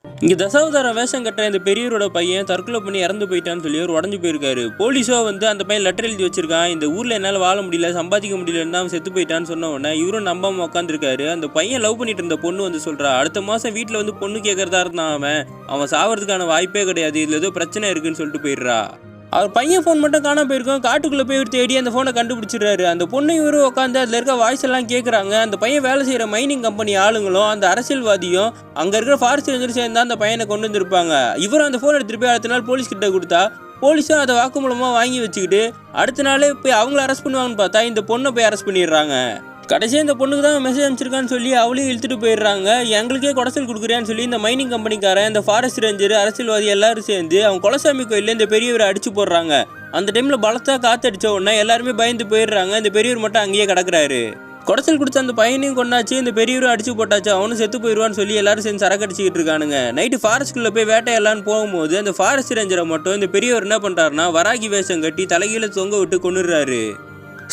இங்க தசாவதார வேஷம் கட்டுற இந்த பெரியவரோட பையன் தற்கொலை பண்ணி இறந்து போயிட்டான்னு சொல்லி அவர் உடஞ்சு போயிருக்காரு. போலீஸோ அந்த பையன் லெட்டர் எழுதி வச்சிருக்கான், இந்த ஊர்ல என்னால் வாழ முடியல, சம்பாதிக்க முடியலன்னு அவன் செத்து போயிட்டான்னு சொன்ன உடனே இவரும் நம்பாம உட்காந்துருக்காரு. அந்த பையன் லவ் பண்ணிட்டு இருந்த பொண்ணு சொல்றா, அடுத்த மாசம் வீட்டில் பொண்ணு கேட்கறதா இருந்தான், அவன் சாவறதுக்கான வாய்ப்பே கிடையாது, இதுல ஏதோ பிரச்சனை இருக்குன்னு சொல்லிட்டு போயிடுறா. அவர் பையன் ஃபோன் மட்டும் காணாம போயிருக்கோம். காட்டுக்குள்ளே போய் ஒரு தேடி அந்த ஃபோனை கண்டுபிடிச்சிடுறாரு. அந்த பொண்ணு இவரும் உட்காந்து அதில் இருக்க வாய்ஸ் எல்லாம் கேட்குறாங்க. அந்த பையன் வேலை செய்கிற மைனிங் கம்பெனி ஆளுங்களும் அந்த அரசியல்வாதியும் அங்கே இருக்கிற ஃபாரஸ்ட் ரேஞ்சர் சேர்ந்தா அந்த பையனை கொண்டு வந்திருப்பாங்க. இவரும் அந்த ஃபோன் எடுத்துகிட்டு போய் அடுத்த நாள் போலீஸ் கிட்ட கொடுத்தா போலீஸும் அதை வாக்குமூலமாக வாங்கி வச்சுக்கிட்டு அடுத்த நாளே போய் அவங்கள அரெஸ்ட் பண்ணுவாங்கன்னு பார்த்தா இந்த பொண்ணை போய் அரெஸ்ட் பண்ணிடுறாங்க. கடைசியாக இந்த பொண்ணுக்கு தான் மெசேஜ் அனுப்பிச்சிருக்கான்னு சொல்லி அவளையும் இழுத்துட்டு போயிடுறாங்க. எங்களுக்கே கொடசல் கொடுக்குறேன்னு சொல்லி இந்த மைனிங் கம்பெனிக்காரன், இந்த ஃபாரஸ்ட் ரேஞ்சர், அரசியல்வாதி எல்லாரும் சேர்ந்து அவங்க குலசாமி கோயிலில் இந்த பெரியவரை அடிச்சு போடுறாங்க. அந்த டைமில் பலத்தா காத்தடிச்ச உடனே எல்லாருமே பயந்து போயிடுறாங்க. இந்த பெரியவர் மட்டும் அங்கேயே கிடக்குறாரு. கொடசல் குடிச்ச அந்த பையனையும் கொண்டாச்சு, இந்த பெரியவரும் அடிச்சு போட்டாச்சு, அவனும் செத்து போயிடுவான்னு சொல்லி எல்லாரும் சேர்ந்து சரக்கு அடிச்சுக்கிட்டு இருக்கானுங்க. நைட்டு ஃபாரஸ்ட்குள்ளே போய் வேட்டையெல்லாம் போகும்போது அந்த ஃபாரஸ்ட் ரேஞ்சரை மட்டும் இந்த பெரியவர் என்ன பண்ணுறாருன்னா வராகி வேஷம் கட்டி தலைகீழ தொங்க விட்டு கொண்டுடுறாரு.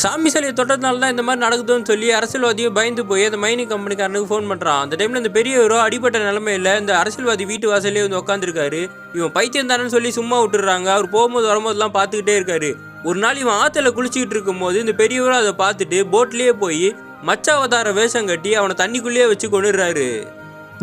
சாமி சிலையை தொட்டதுனால தான் இந்த மாதிரி நடக்குதுன்னு சொல்லி அரசியல்வாதியும் பயந்து போய் அந்த மைனிங் கம்பெனிக்காரனுக்கு ஃபோன் பண்ணுறான். அந்த டைமில் இந்த பெரியவரோ அடிப்பட்ட நிலமையில இந்த அரசியல்வாதி வீட்டு வாசலே உட்காந்துருக்காரு. இவன் பைத்தியம் தானேன்னு சொல்லி சும்மா விட்டுறாங்க. அவர் போகும்போது வரும்போதெல்லாம் பார்த்துக்கிட்டே இருக்காரு. ஒரு நாள் இவன் ஆற்றுல குளிச்சுக்கிட்டு இருக்கும்போது இந்த பெரியவரும் அதை பார்த்துட்டு போட்லேயே போய் மச்சாவதார வேஷம் கட்டி அவனை தண்ணிக்குள்ளேயே வச்சு கொண்டுடுறாரு.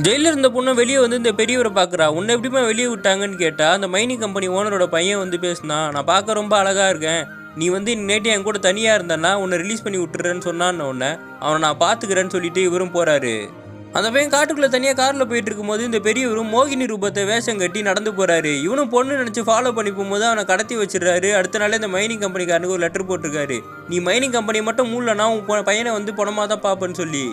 ஜெயிலில் இருந்த பொண்ணை வெளியே இந்த பெரியவரை பார்க்குறா. உன்னை எப்படிமா வெளியே விட்டாங்கன்னு கேட்டால் அந்த மைனிங் கம்பெனி ஓனரோட பையன் பேசினான், நான் பார்க்க ரொம்ப அழகாக இருக்கேன், நீ நேற்று என் கூட தனியாக இருந்தனா உன்னை ரிலீஸ் பண்ணி விட்டுறேன்னு சொன்னான்னு உடனே அவனை நான் பார்த்துக்கிறேன்னு சொல்லிட்டு இவரும் போகிறாரு. அந்த பையன் காட்டுக்குள்ளே தனியாக காரில் போயிட்டு இருக்கும்போது இந்த பெரியவரும் மோகினி ரூபத்தை வேஷம் கட்டி நடந்து போகிறாரு. இவனும் பொண்ணு நினச்சி ஃபாலோ பண்ணி போகும்போது அவனை கடத்தி வச்சிடறாரு. அடுத்த நாளே இந்த மைனிங் கம்பெனிக்காரனுக்கு ஒரு லெட்டர் போட்டிருக்காரு, நீ மைனிங் கம்பெனி மட்டும் மூடலன்னா உன் பையனை பணமாக தான் பார்ப்பேன்னு சொல்லி.